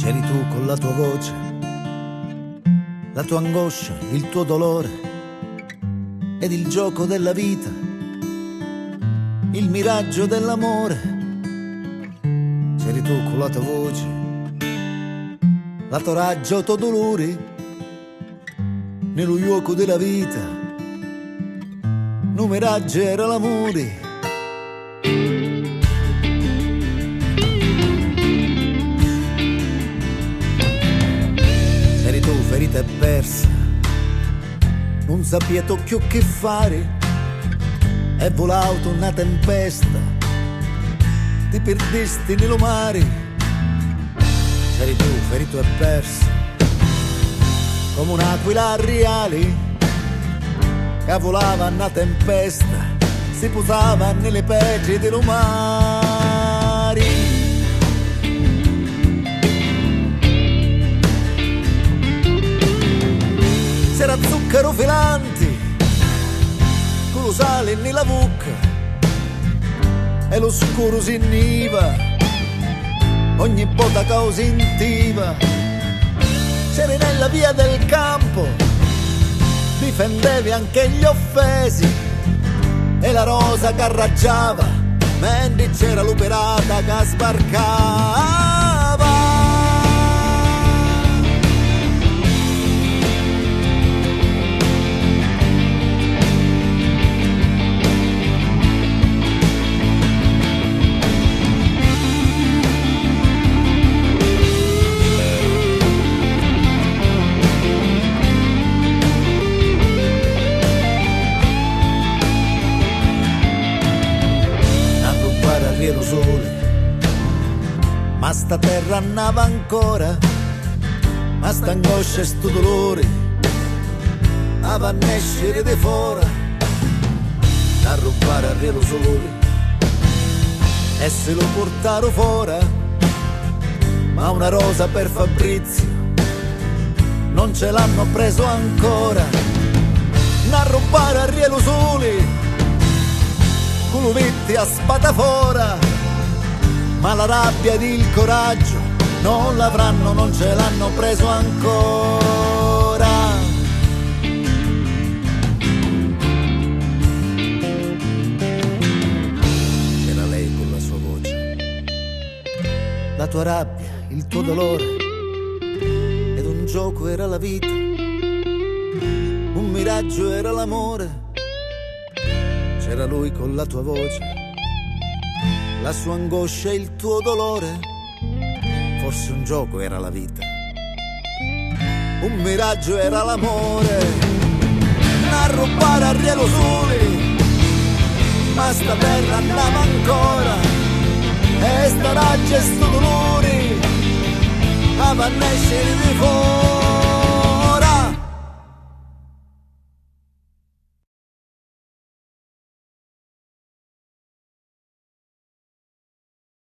C'eri tu con la tua voce, la tua angoscia, il tuo dolore ed il gioco della vita, il miraggio dell'amore. C'eri tu con la tua voce, la tua raggio, il tuo dolore nello gioco della vita, no miraggio era l'amore. Ferita e persa, non sapevo più che fare, è volato una tempesta, ti perdesti nello mare. C'eri tu ferito e persa, come un'aquila reale, che volava una tempesta, si posava nelle pegge dello mare. C'era zucchero filante, con lo sale nella bocca e lo scuro si inniva, ogni volta che sentiva. C'eri nella via del campo, difendevi anche gli offesi e la rosa che arraggiava, mentre c'era l'operata che sbarcava. Lo sole, ma sta terra andava ancora, ma sta angoscia e sto dolore va a nascere di fora, a rubare a lo sole e se lo portaro fuori, ma una rosa per Fabrizio non ce l'hanno preso ancora, a rubare a lo sole con lo metti a spada fora, ma la rabbia ed il coraggio non l'avranno, non ce l'hanno preso ancora. C'era lei con la sua voce, la tua rabbia, il tuo dolore, ed un gioco era la vita, un miraggio era l'amore. C'era lui con la tua voce, la sua angoscia e il tuo dolore, forse un gioco era la vita, un miraggio era l'amore. A rubare a rielo sole, ma sta terra andava ancora, e sta raggia e sto dolore va a nascere di fuori.